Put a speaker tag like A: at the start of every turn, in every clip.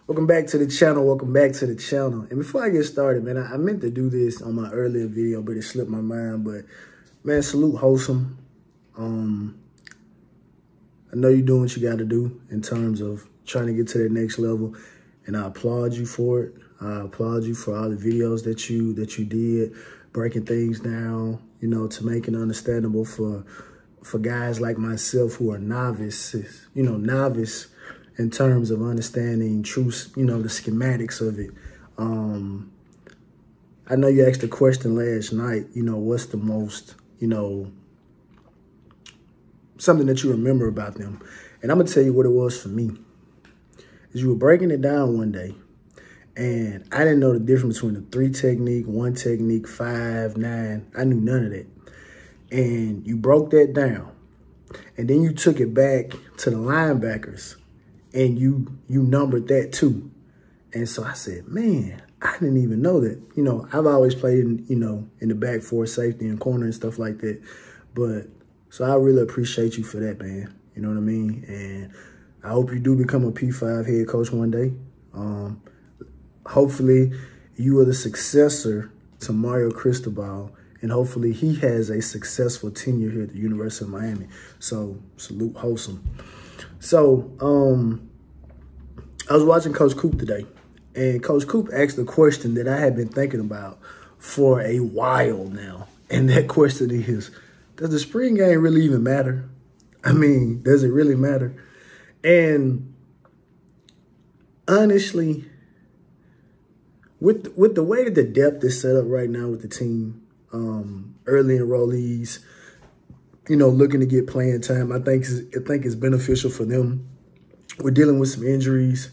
A: Welcome back to the channel. Welcome back to the channel. And before I get started, man, I meant to do this on my earlier video, but it slipped my mind. But, man, salute Wholesome. I know you're doing what you got to do in terms of trying to get to that next level. And I applaud you for it. I applaud you for all the videos that you did, breaking things down, you know, to make it understandable for guys like myself who are novices, novice in terms of understanding truth, the schematics of it. I know you asked a question last night, what's the most, something that you remember about them. And I'm going to tell you what it was for me. Is you were breaking it down one day, and I didn't know the difference between a 3 technique, 1 technique, 5, 9. I knew none of that. And you broke that down. And then you took it back to the linebackers, and you numbered that too. And so I said, man, I didn't even know that. I've always played in the back four, safety and corner and stuff like that. But so I really appreciate you for that, man. You know what I mean? And I hope you do become a P5 head coach one day. Hopefully you are the successor to Mario Cristobal, and hopefully he has a successful tenure here at the University of Miami. So salute Wholesome. So I was watching Coach Coop today, and Coach Coop asked a question that I had been thinking about for a while now. And that question is, does the spring game really even matter? I mean, does it really matter? And honestly, with the way that the depth is set up right now with the team, early enrollees, looking to get playing time, I think it's beneficial for them. We're dealing with some injuries.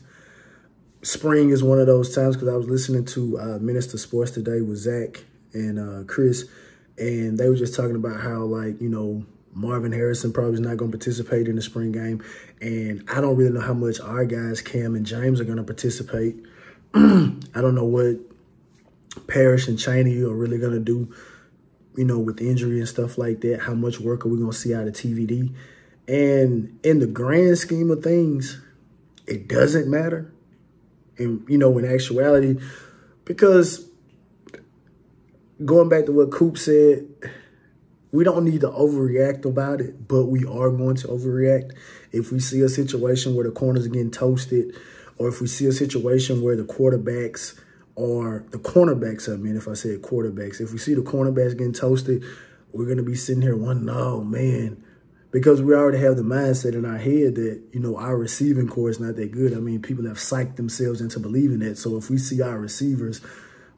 A: Spring is one of those times, because I was listening to Minister Sports today with Zach and Chris, and they were just talking about how, Marvin Harrison probably is not going to participate in the spring game. And I don't really know how much our guys, Cam and James, are going to participate. I don't know what Parrish and Chaney are really going to do, with injury and stuff like that. How much work are we going to see out of TVD? And in the grand scheme of things, it doesn't matter. And, in actuality, because going back to what Coop said, we don't need to overreact about it, but we are going to overreact. If we see a situation where the corners are getting toasted, or if we see a situation where the cornerbacks, I mean, if I said quarterbacks, if we see the cornerbacks getting toasted, we're going to be sitting here wondering, oh, man, because we already have the mindset in our head that, our receiving core is not that good. I mean, people have psyched themselves into believing that. So if we see our receivers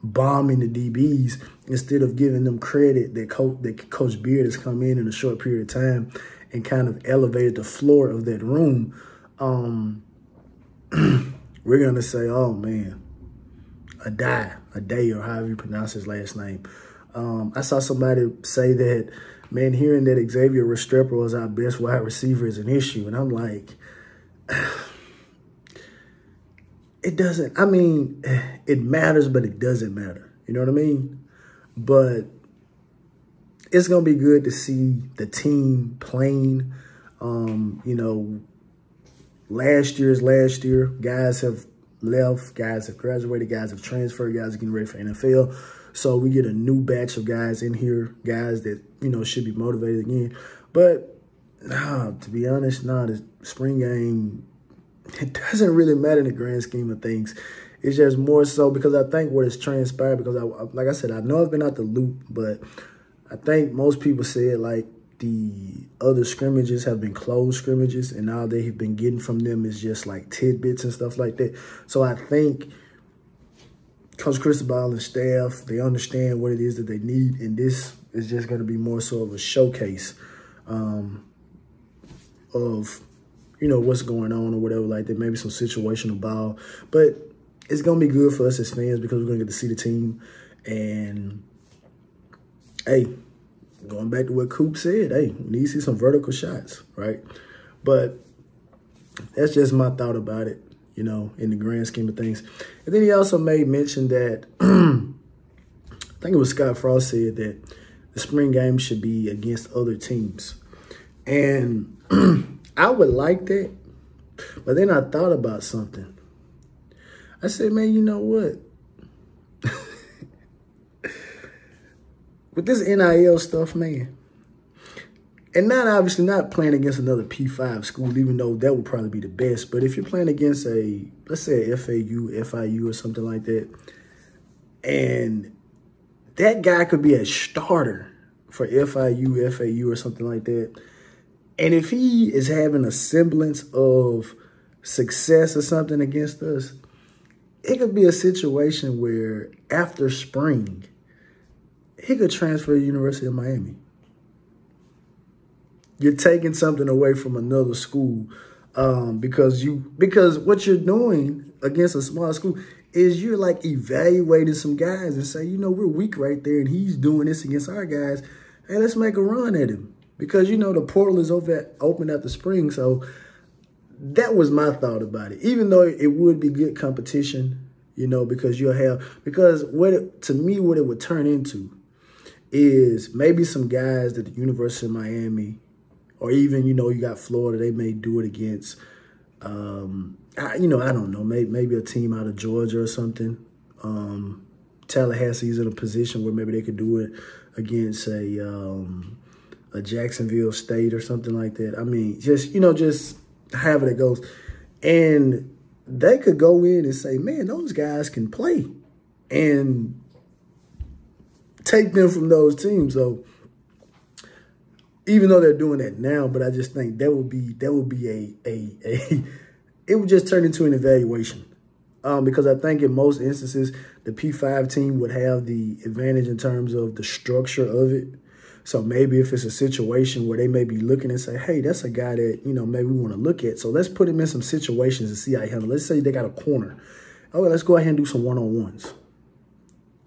A: bombing the DBs, instead of giving them credit that Coach Beard has come in a short period of time and kind of elevated the floor of that room, we're going to say, oh, man, a day, or however you pronounce his last name. I saw somebody say that, man, hearing that Xavier Restrepo is our best wide receiver is an issue. And I'm like, it doesn't, I mean, it matters, but it doesn't matter. You know what I mean? But it's going to be good to see the team playing. Last year. Guys have left, guys have graduated, guys have transferred, guys are getting ready for NFL. So we get a new batch of guys in here, guys that, should be motivated again. But, to be honest, the spring game, it doesn't really matter in the grand scheme of things. It's just more so because I think what has transpired, because, like I said, I know I've been out the loop, but I think most people said, the other scrimmages have been closed scrimmages, and all they have been getting from them is just, tidbits and stuff like that. So I think Coach Cristobal and staff, they understand what it is that they need, and this is just going to be more so of a showcase of, what's going on or whatever like that, maybe some situational ball. But it's going to be good for us as fans because we're going to get to see the team. And, hey, going back to what Coop said, hey, we need to see some vertical shots, right? But that's just my thought about it, in the grand scheme of things. And then he also made mention that, I think it was Scott Frost said that the spring game should be against other teams. And I would like that, but then I thought about something. I said, man, you know what? With this NIL stuff, man, and not obviously not playing against another P5 school, even though that would probably be the best. But if you're playing against let's say a FAU, FIU or something like that, and that guy could be a starter for FIU, FAU or something like that, and if he is having a semblance of success or something against us, it could be a situation where after spring, he could transfer to the University of Miami. You're taking something away from another school because what you're doing against a small school is you're like evaluating some guys and say, you know, we're weak right there and he's doing this against our guys. Hey, let's make a run at him. Because, you know, the portal is open at the spring. So that was my thought about it. Even though it would be good competition, you know, because what it would turn into is maybe some guys that the University of Miami, or even, you know, you got Florida, they may do it against, I don't know, maybe a team out of Georgia or something. Tallahassee's in a position where maybe they could do it against a Jacksonville State or something like that. I mean, just however it goes. And they could go in and say, man, those guys can play, and take them from those teams. So even though they're doing that now, but I just think that would be it would just turn into an evaluation. Because I think in most instances, the P5 team would have the advantage in terms of the structure of it. So maybe if it's a situation where they may be looking and say, hey, that's a guy that, you know, maybe we want to look at. So let's put him in some situations and see how he handles. Let's say they got a corner. Okay, let's go ahead and do some one-on-ones.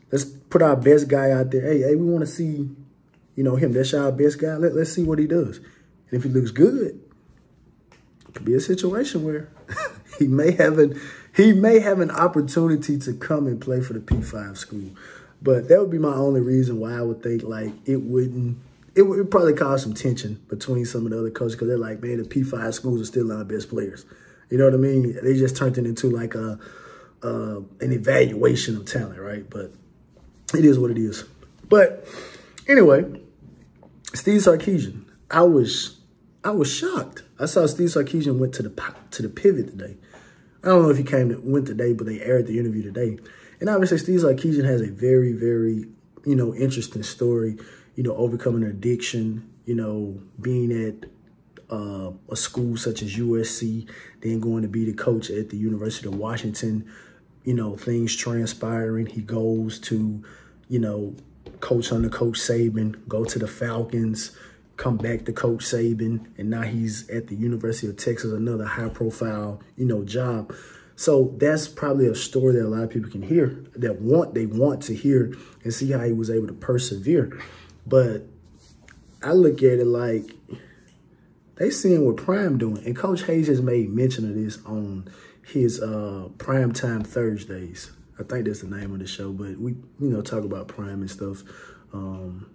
A: Let's put our best guy out there. Hey, we want to see, you know, him. That's our best guy. Let's see what he does. And if he looks good, it could be a situation where he may have an opportunity to come and play for the P5 school. But that would be my only reason why I would think, like, it would probably cause some tension between some of the other coaches, because they're like, man, the P5 schools are still our best players. You know what I mean? They just turned it into like an evaluation of talent, right? But it is what it is. But anyway, Steve Sarkisian, I was shocked. I saw Steve Sarkisian went to the pivot today. I don't know if he went today, but they aired the interview today. And obviously, Steve Sarkisian has a very, very, you know, interesting story, you know, overcoming an addiction, you know, being at a school such as USC, then going to be the coach at the University of Washington, you know, things transpiring. He goes to, you know, coach under Coach Saban, go to the Falcons, come back to Coach Saban, and now he's at the University of Texas, another high-profile, you know, job. So that's probably a story that a lot of people can hear, they want to hear and see how he was able to persevere. But I look at it like they seeing what Prime doing. And Coach Hayes has made mention of this on his Primetime Thursdays. I think that's the name of the show, but we, you know, talk about Prime and stuff on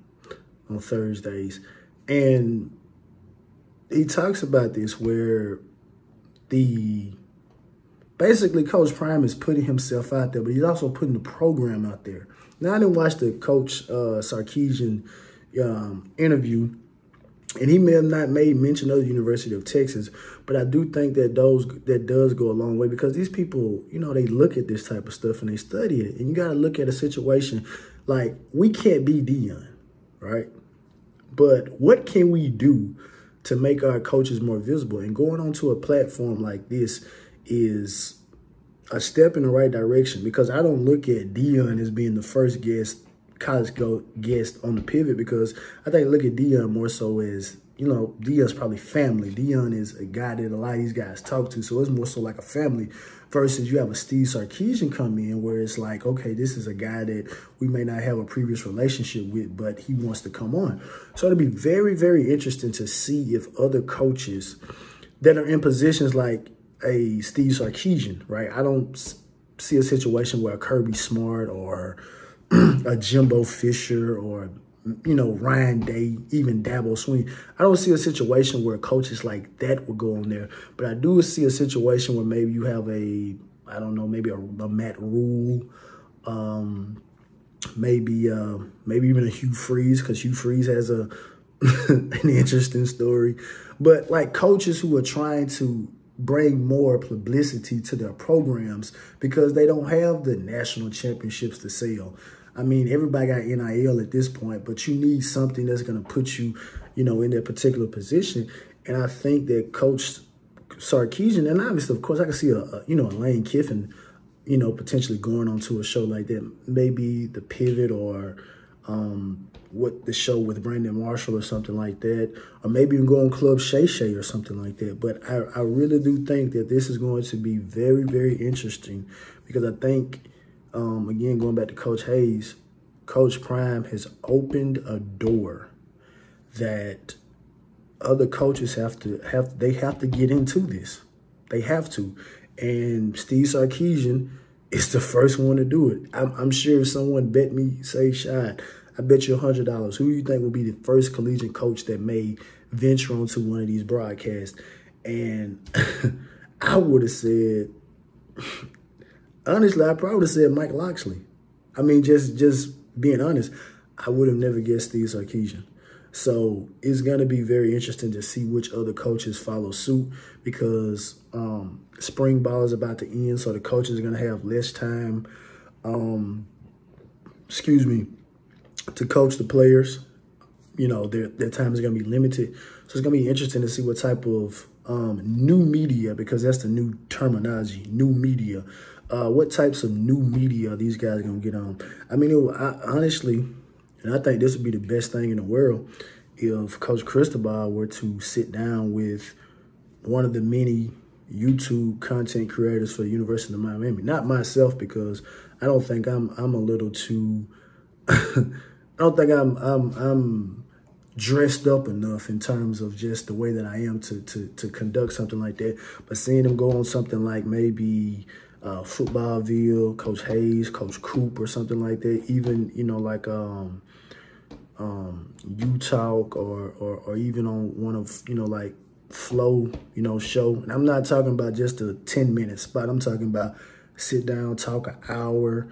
A: Thursdays. And he talks about this where basically Coach Prime is putting himself out there, but he's also putting the program out there. Now, I didn't watch the Coach Sarkisian interview, and he may have not made mention of the University of Texas, but I do think that that does go a long way, because these people, you know, they look at this type of stuff and they study it. And you got to look at a situation like, we can't be Deion, right? But what can we do to make our coaches more visible? And going onto a platform like this is a step in the right direction, because I don't look at Deion as being the first college guest on the pivot, because I think I look at Deion more so as, you know, Deion's probably family. Deion is a guy that a lot of these guys talk to, so it's more so like a family, versus you have a Steve Sarkisian come in where it's like, okay, this is a guy that we may not have a previous relationship with, but he wants to come on. So it'll be very, very interesting to see if other coaches that are in positions like a Steve Sarkisian, right? I don't see a situation where a Kirby Smart or a Jimbo Fisher or, you know, Ryan Day, even Dabo Swinney. I don't see a situation where coaches like that would go on there. But I do see a situation where maybe you have a I don't know, maybe a Matt Rule, maybe even a Hugh Freeze, because Hugh Freeze has a an interesting story. But like coaches who are trying to bring more publicity to their programs because they don't have the national championships to sell. I mean, everybody got NIL at this point, but you need something that's going to put you, you know, in that particular position. And I think that Coach Sarkisian, and obviously, of course, I can see a Lane Kiffin, you know, potentially going onto a show like that, maybe The Pivot or what the show with Brandon Marshall or something like that, or maybe even go on Club Shay Shay or something like that. But I really do think that this is going to be very, very interesting because I think, again, going back to Coach Hayes, Coach Prime has opened a door that other coaches have to get into this. They have to. And Steve Sarkisian is the first one to do it. I'm sure if someone bet me, say, Shad, I bet you $100. Who do you think will be the first collegiate coach that may venture onto one of these broadcasts? And I would have said, honestly, I probably would have said Mike Loxley. I mean, just being honest, I would have never guessed Steve Sarkisian. So it's going to be very interesting to see which other coaches follow suit because spring ball is about to end, so the coaches are going to have less time, to coach the players. You know, their time is going to be limited. So it's going to be interesting to see what type of new media, because that's the new terminology, new media. What types of new media these guys are going to get on. I mean, honestly, and I think this would be the best thing in the world if Coach Cristobal were to sit down with one of the many YouTube content creators for the University of Miami. Not myself, because I don't think I'm a little too I don't think I'm dressed up enough in terms of just the way that I am to conduct something like that. But seeing them go on something like maybe Footballville, Coach Hayes, Coach Coop, or something like that, even, you know, like U-Talk or even on one of, you know, like Flow, you know, show. And I'm not talking about just a 10-minute spot. I'm talking about sit down, talk an hour,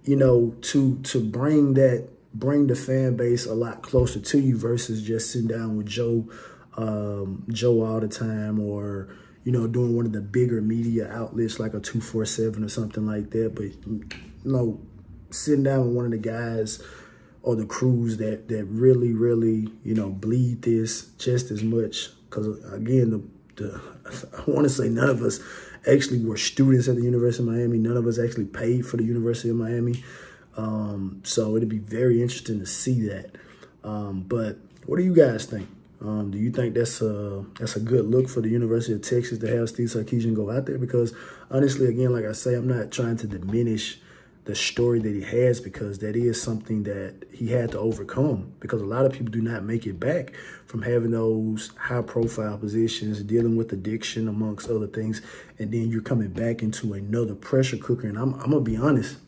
A: you know, to bring the fan base a lot closer to you versus just sitting down with Joe all the time, or, you know, doing one of the bigger media outlets like a 247 or something like that. But, you know, sitting down with one of the guys or the crews that really, really, you know, bleed this just as much. Because, again, I want to say none of us actually were students at the University of Miami. None of us actually paid for the University of Miami. So it'd be very interesting to see that. But what do you guys think? Do you think that's a good look for the University of Texas to have Steve Sarkisian go out there? Because honestly, again, like I say, I'm not trying to diminish the story that he has, because that is something that he had to overcome, because a lot of people do not make it back from having those high-profile positions, dealing with addiction, amongst other things, and then you're coming back into another pressure cooker. And I'm going to be honest,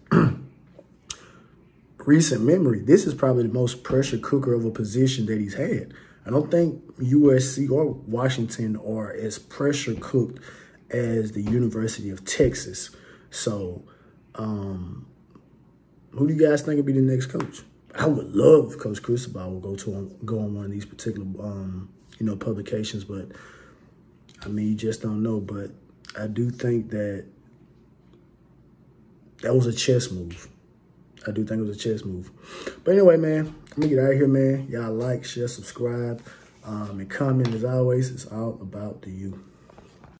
A: recent memory, this is probably the most pressure cooker of a position that he's had. I don't think USC or Washington are as pressure cooked as the University of Texas. So, who do you guys think will be the next coach? I would love if Coach Cristobal will go on one of these particular, you know, publications, but I mean, you just don't know. But I do think that was a chess move. I do think it was a chess move. But anyway, man, I'm going to get out of here, man. Y'all like, share, subscribe, and comment. As always, it's all about the you.